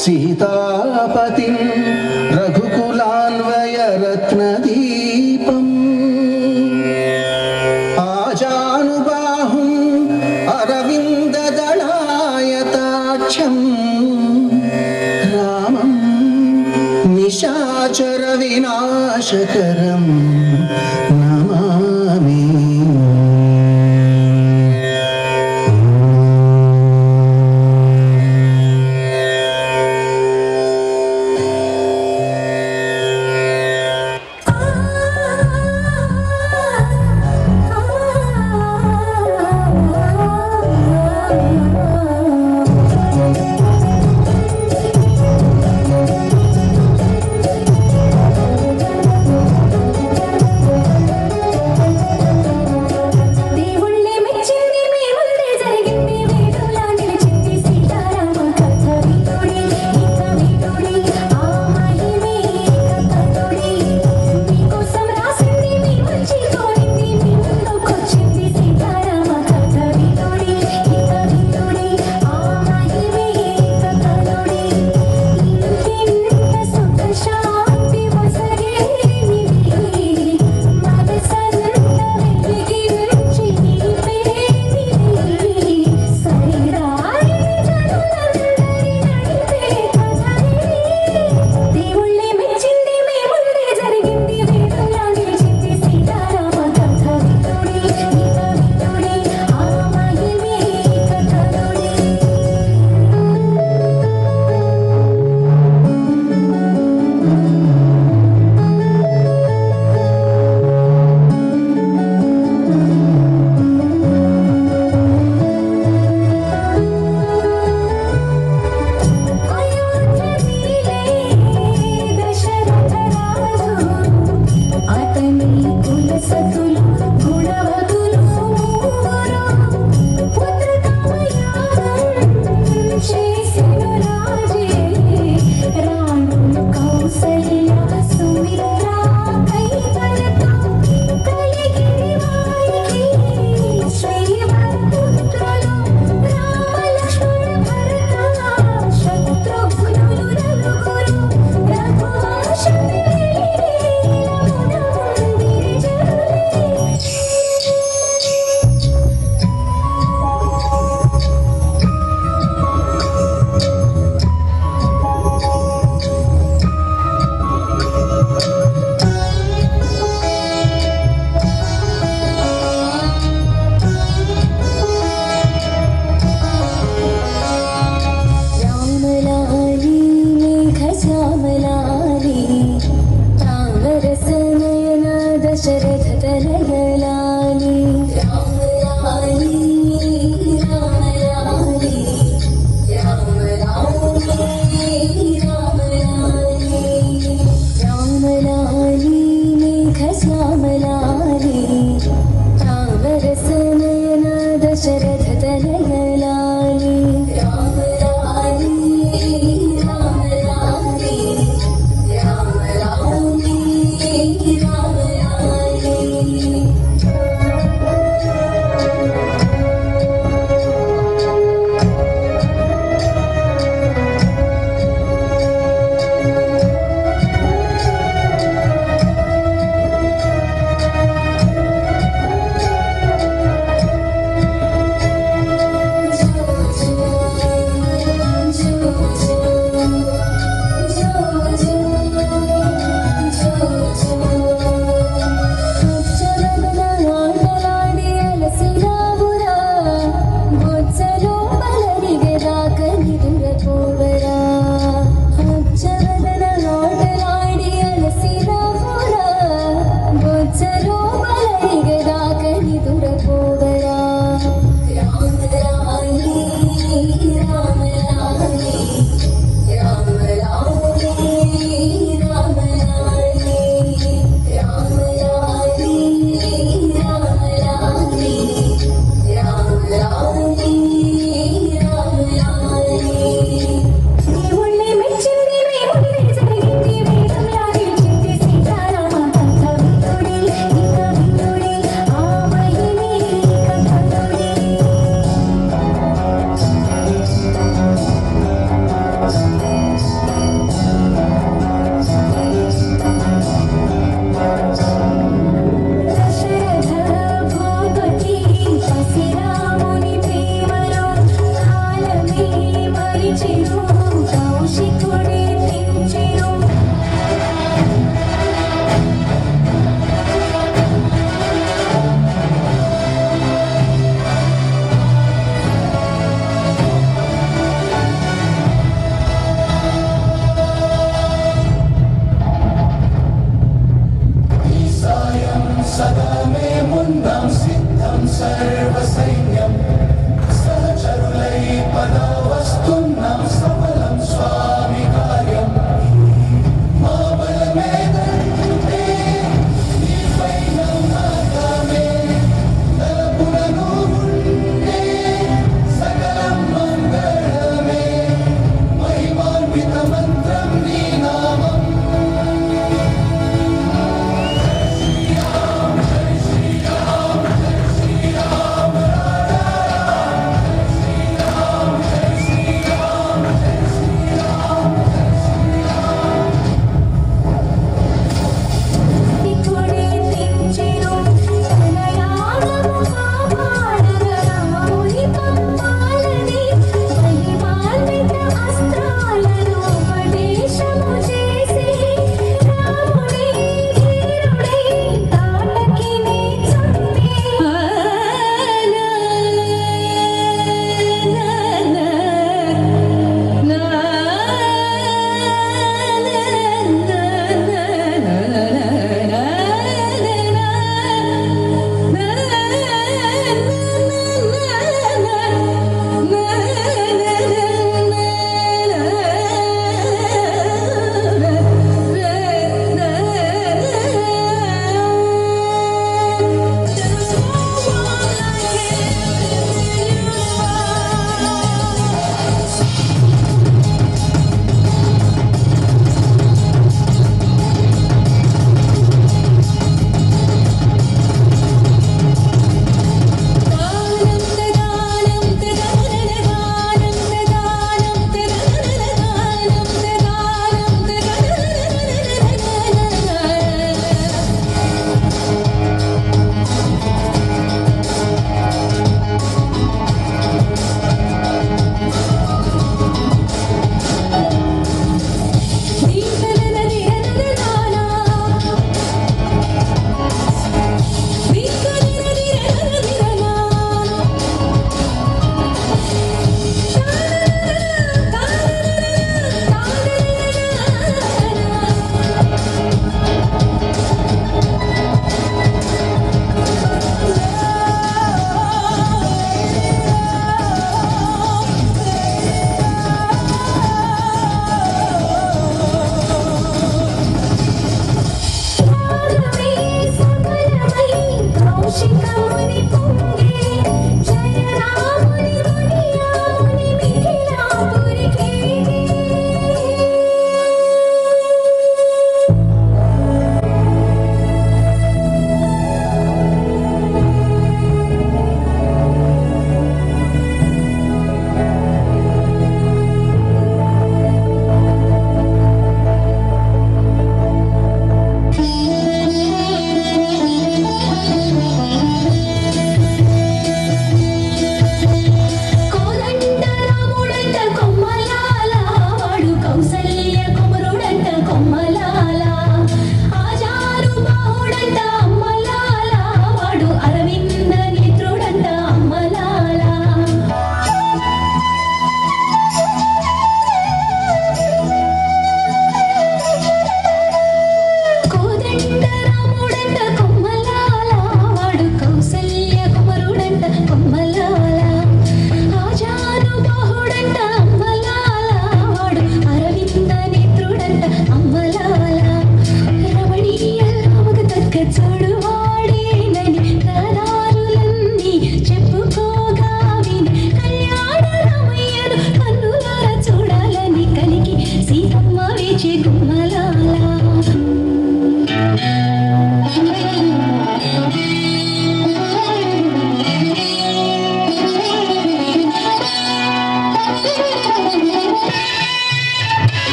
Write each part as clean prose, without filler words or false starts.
सीतापतिं रघुकुलान्वयरत्नदीपम् आजानुबाहुम् अरविन्ददलायताक्षं रामं निशाचरविनाशकरं नमामि।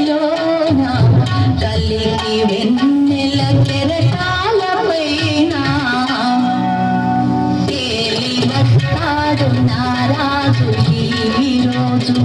వెన్నెలలోన కలికి వెన్నెల కెరటాలపైన తేలి వస్తాడు నారాజు ఈ రోజు.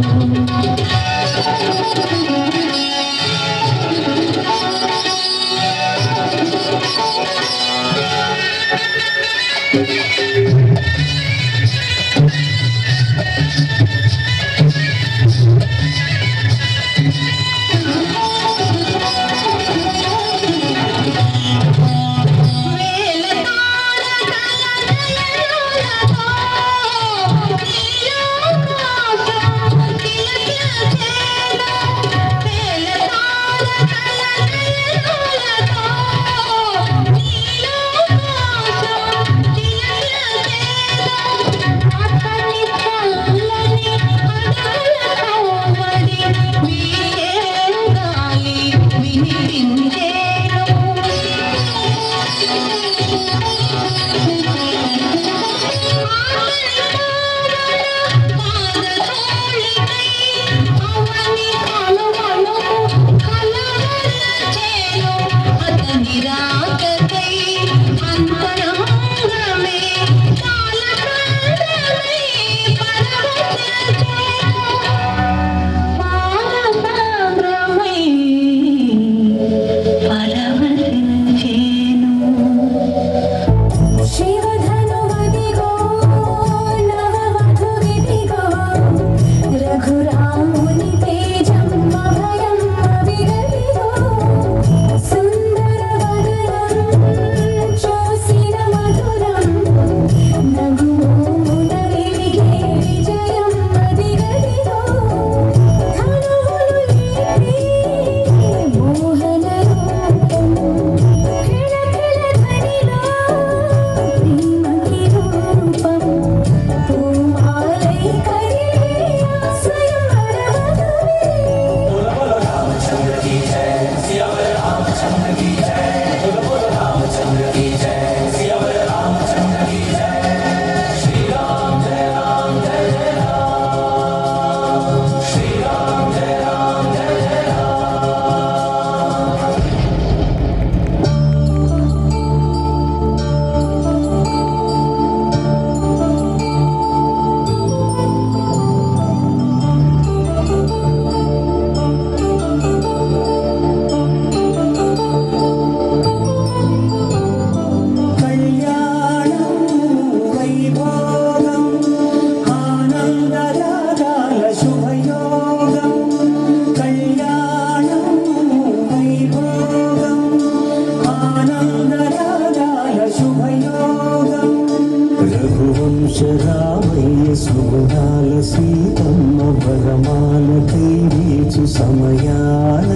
రామయ్య సుగుణాల సీతమ్మ వరమాల కైరీచు సమయాన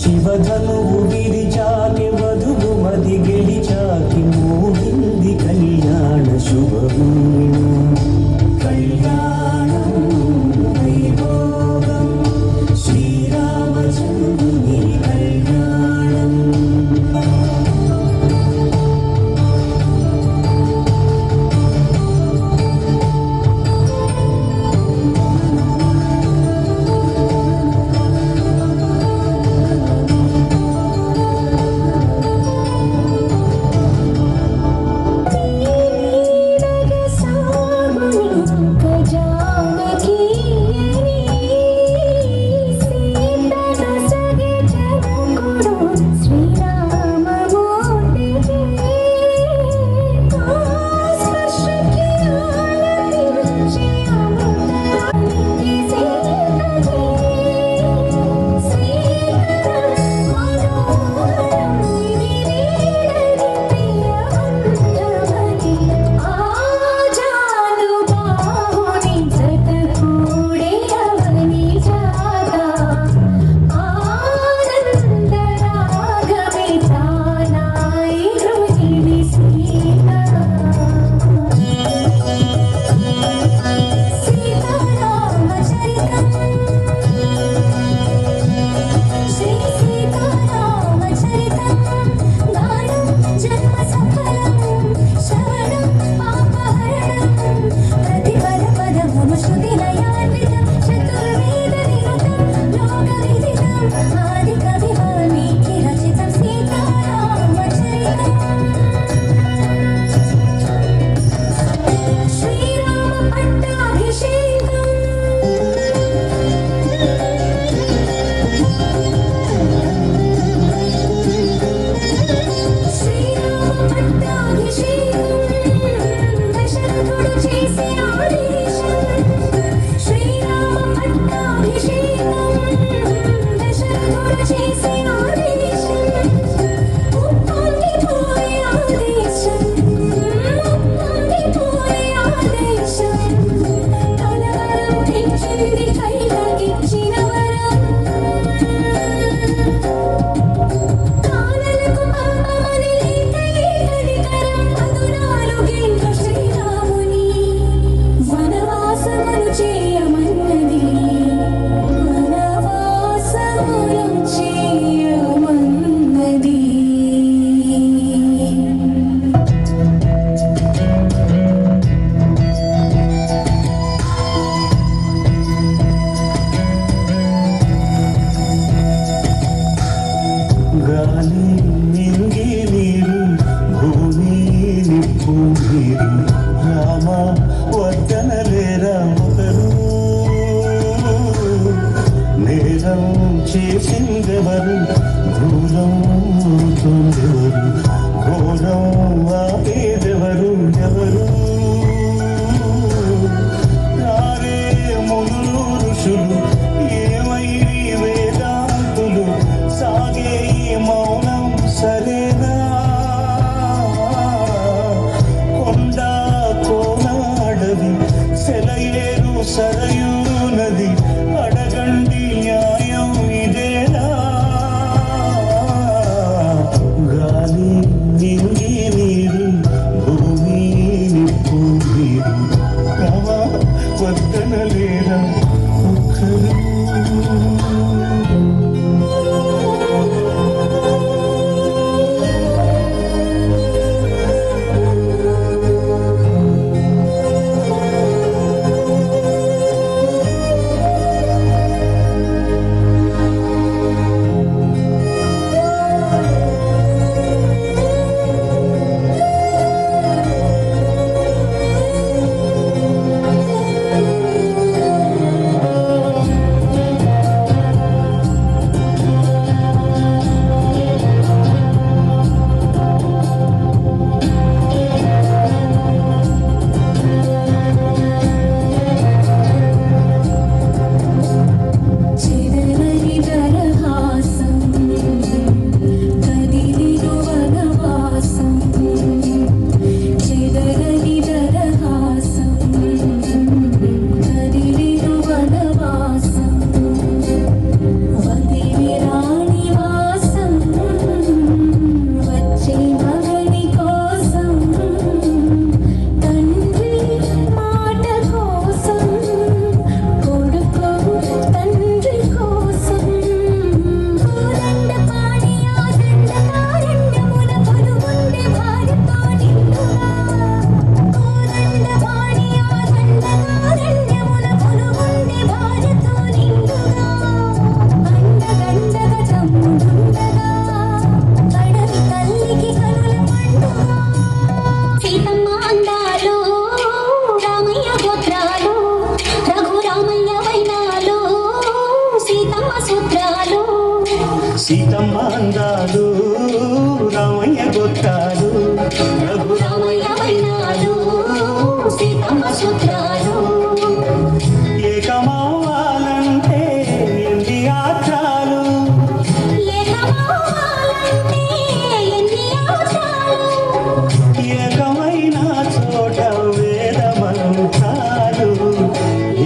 శివధనువు విరిచాకి వధువు మది గెలిచాకి మోగింది కళ్యాణ శుభవీణ కళ్యాణం వైభోగం శ్రీరామచంద్రుని కళ్యాణం. గాలి నింగి నీరు భూమి నిప్పు నీరు రామ వద్దనలేరా ఒకరు నేరం చేసిందెవరు దూరం తోందెవరు ఘోరం ఆపేదెవరు ఎవరు రారే మునులు ఋషులు ఏమైరి వేదాంతులు సాగే ఈ మౌనం సరేనా కొండ కోన అడవి సెలయేరు సరయూ నది అడగండి న్యాయం ఇదేనా గాలి నింగి నీరు భూమి నిప్పు నీరు రమ వద్దనలేరా ఒక్కరు సీతమ్మ అందాలు రామయ్య గొత్తాలు రఘురామయ్య వైనాలు సీతమ్మ సూత్రాలు ఏకమవ్వాలంటే ఎన్ని ఆత్రాలు ఏకమైన చోట వేద మంత్రాలు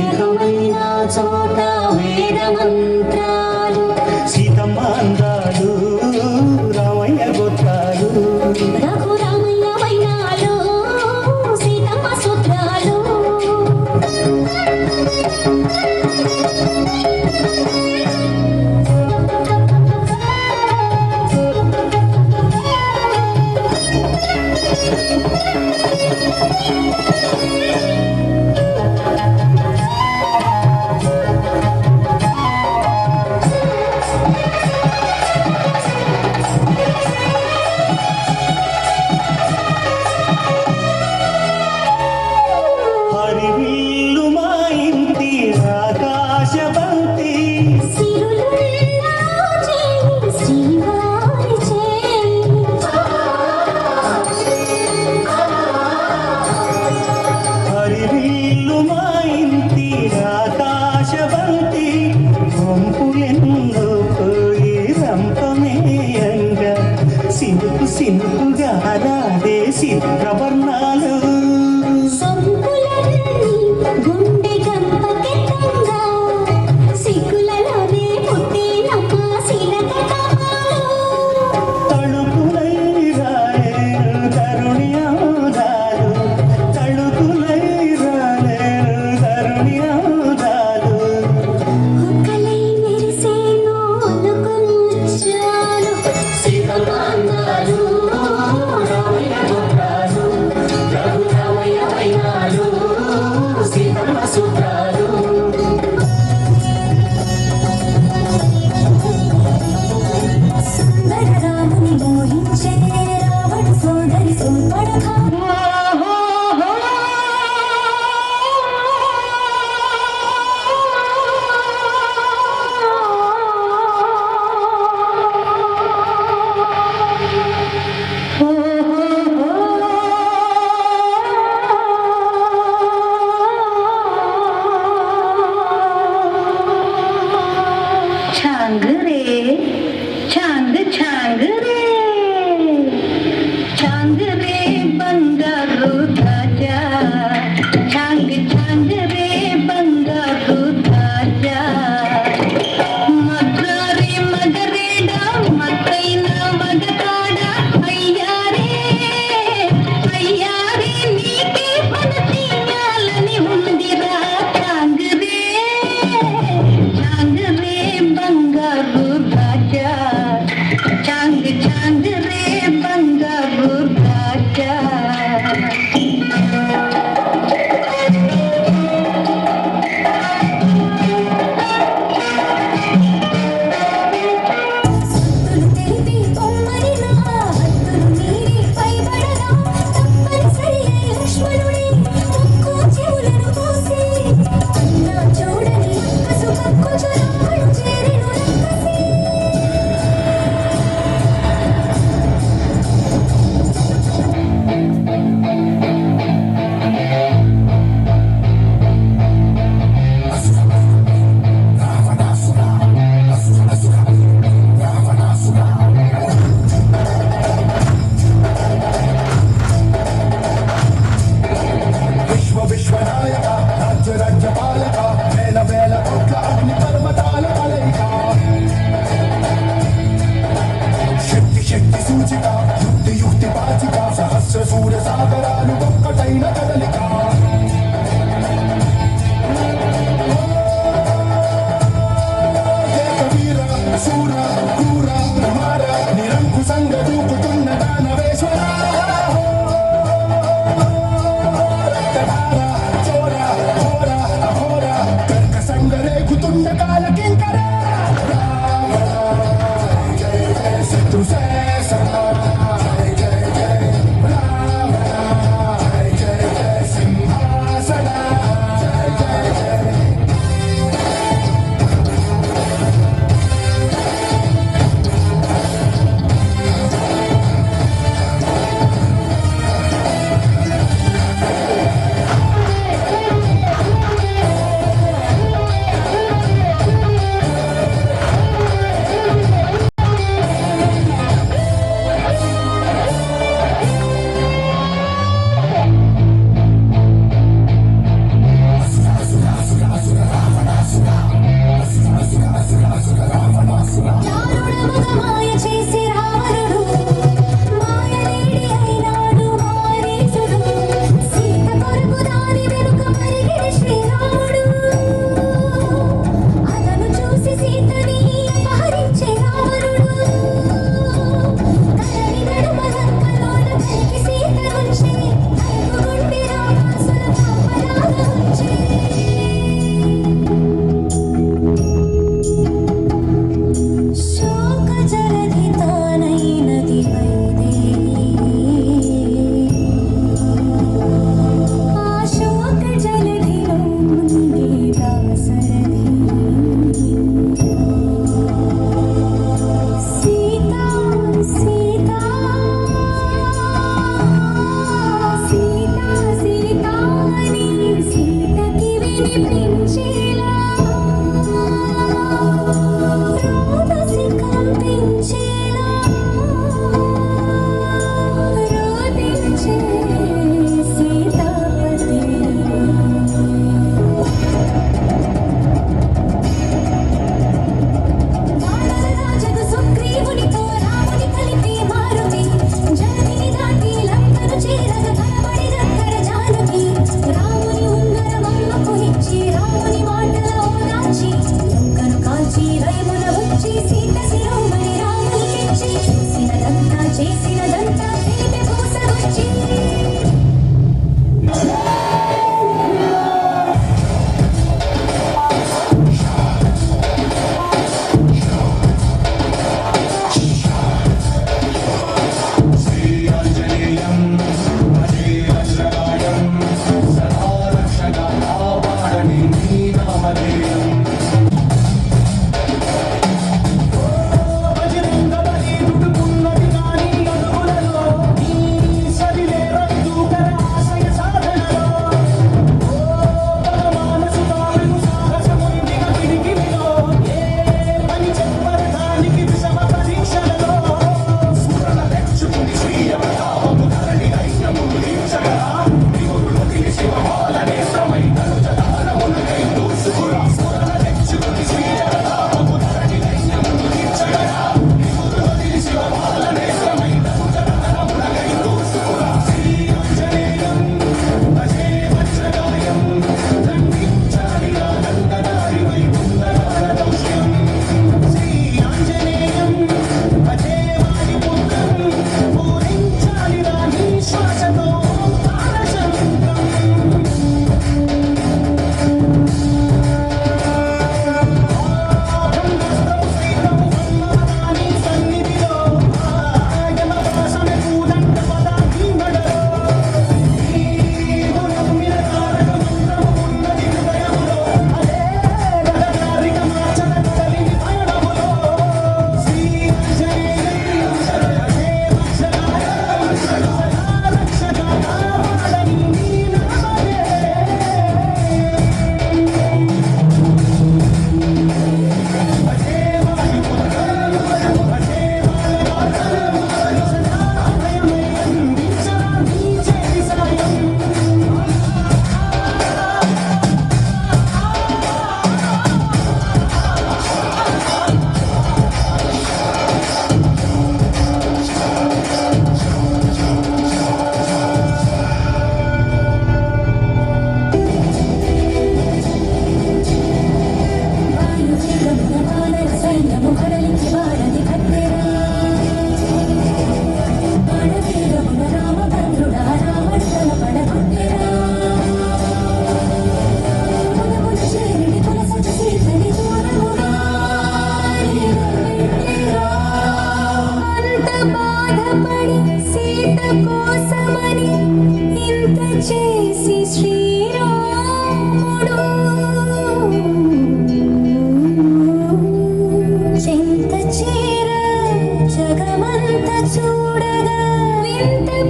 ఏకమైన చోట వేద మంత్రాలు సీతమ్మ అందాలు రామయ్య గొత్తాలు రఘురామయ్య వైనాలు సీతమ్మ సూత్రాలు హరివిల్లు మా ఇంటి ఆకాశబంతి హరివిల్లు మా ఇంటి ఆకాశబంతి వంపు ఎన్నో పోయి రంపమేయంగా సినుకు సినుకుగా రాదే చిత్రవర్ణాలు గుండె గంపకెత్తంగా సిగ్గులలోనే పుట్టినమ్మ శీలక తళుకులై రాలేరు తరుణి ఆముదాలు తళుకులై రాలేరు తరుణి ఆముదాలు ఒక్కలై మెరిసేను ఒలుకు ముచ్చాలు సీతమ్మ అందాలు రామయ్య గొత్తాలు ఛాంగ్ ఛాంగ్ రే ఛాంగ్ రే బంగారు తాజా ఛాంగ్ ఛాంగ్ రే బంగారు తాజా మద్రారి మగరేడ మత్తైన మగతాడ అయ్యారే అయ్యారే నీకే పన తీయాలని ఉందిరా ఛాంగ్ రే బంగారు రాజా ఛాంగ్ ఛాంగ్ రే బంగారు రాజా హద్దులు తెలిపి పొమ్మనినా హద్దులు మీరి పైబడగా తప్పనిసరి లక్ష్మణుడే ముక్కు చెవులను కోసి అన్నా చూడని అక్కసు కక్కు చొరమ్మను చేరెను రక్కసి విశ్వ విశ్వనాయక రాజ్య రాజ్యపాలక వేల వేల కోట్ల అగ్ని పర్వతాల కలయిక శక్తి శక్తి సూచిక యుక్తి యుక్తి పాచిక సహస్ర సూర్య సాగరాలు ఒక్కటైన కదలిక ఏకవీర శూర క్రూర ప్రమార నిరంకుశంగా దూకుతున్న దానవేశ్వర చోర ఘోర అఘోర కర్క సంగరేగుతున్న కాల కింకర రావణ జయ జయ శత్రు శేషన జయ జయ జయ రావణ జయ జయ సింహాసన జయ జయ జయ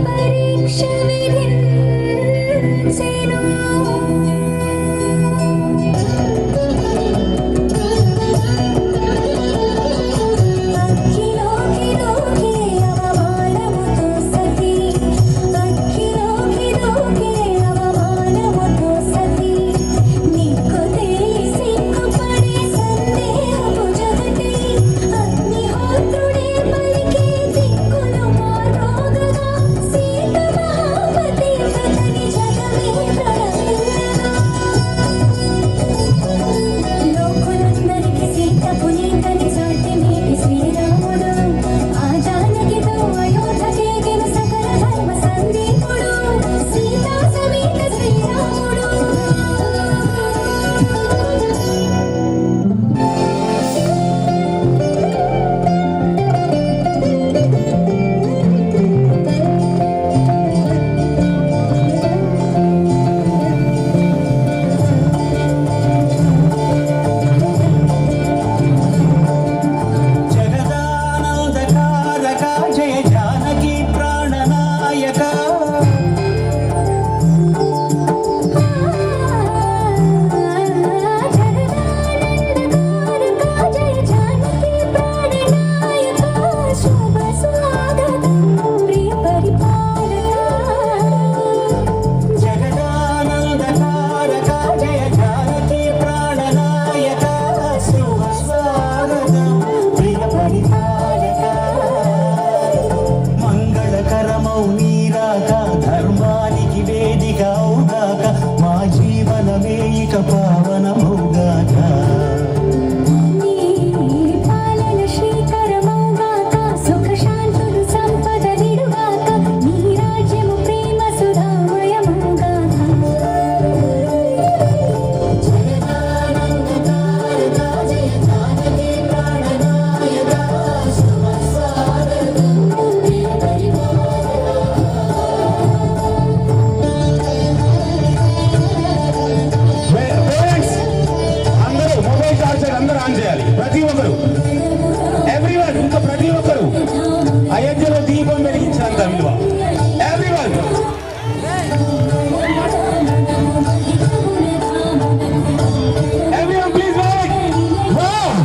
పరీక్ష విధించెను అగ్గిలోకి దూకే అవమానముతో సతి అగ్గిలోకి దూకే అవమానముతో సతి నీకు తెలిసి సిగ్గుపడే సందేహపు జగతి అగ్నిహోత్రుడే పలికే దిక్కులు మారోగగా సీత మహాపతి కథని జగమే ప్రణమిల్లగా లోకులందరికి సీత పునీతని చాటి మీటి శ్రీరాముడు ఆ జానకితో అయోధ్యకేగిన సకల ధర్మ సందీపుడు సీతా సమేత శ్రీరాముడు జగదానందకారక జయ జానకి ప్రాణనాయక జగదానందకారక జయ జానకి ప్రాణనాయక శుభ స్వాగతం ప్రియ పరిపాలక జగదానందకారక జయ జానకి ప్రాణనాయక శుభ స్వాగతం ప్రియ పరిపాలక మంగళకరమౌ నీరాక ధర్మానికి వేదిక అవుగాక మా జీవనమే ఇక పావనమౌగాక నీ పాలన శ్రీకరమౌగాక సుఖ శాంతులు సంపద నిడుగాక నీ రాజ్యము ప్రేమ సుధామయమౌగాక జగదానందకారక జయ జానకి ప్రాణనాయక శుభ స్వాగతం ప్రియ పేరెంట్స్ అందరూ మొబైల్ చార్జర్ అందరూ ఆన్ చేయాలి. ప్రతి ఒక్కరు ఎవ్రీవన్ ఇంకా ప్రతి ఒక్కరు అయోధ్యలో దీపం వెలిగించినంత విలువ everyone everyone please wait wow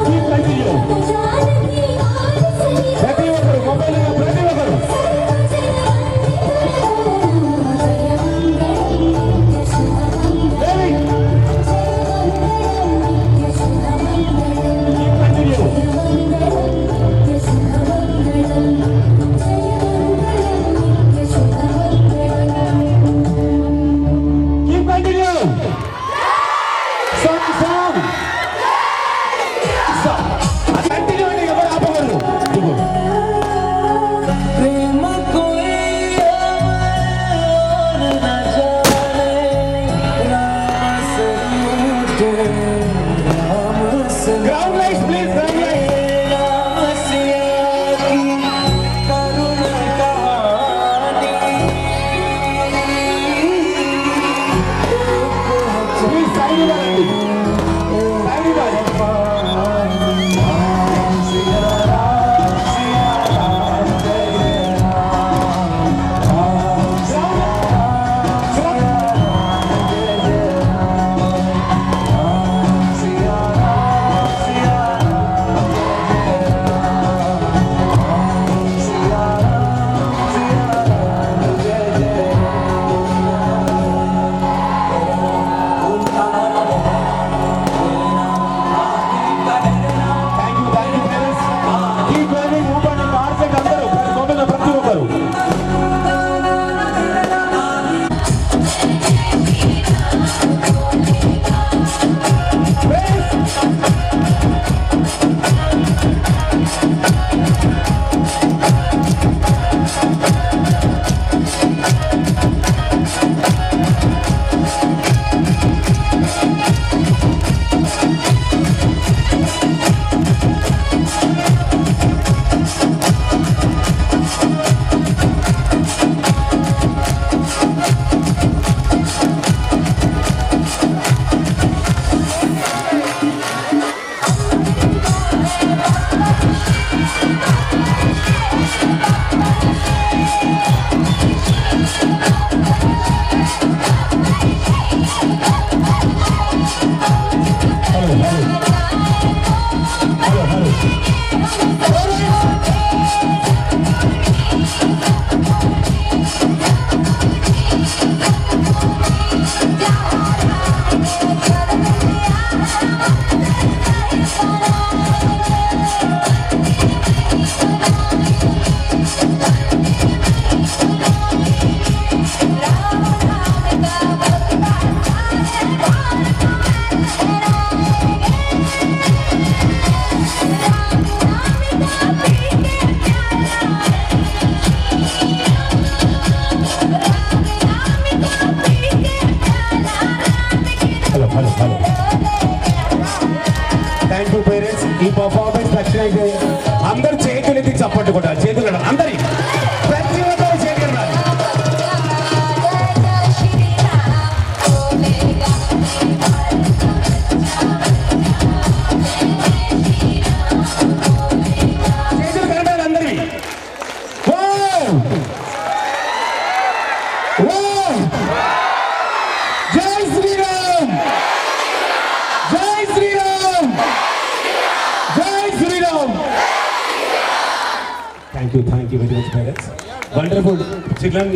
keep continue ప్రతి ఒక్కరు మొబైల్ ఉన్న ప్రతి ఒక్కరు wait keep continue keep continue song continue అంటే ఎవరు ఆపకూడదు ఇదిగో. ప్రేమ కోయి और न जाने राम से रूठे राम से ground lights please ground lights Ram Siya की करुण कहानी ప్లీజ్ సైడ్ ఇవ్వండి సైడ్ ఇవ్వండి అయితే అందరు చేతులు ఎత్తి చప్పట్టు కూడా చేతులు అందరి ప్రతి ఒక్కరు చేతులు చేతులు కనడాలి అందరివి. జై శ్రీరామ్, జై శ్రీరామ్, జై Shriram. Thank you very much parents. Wonderful children.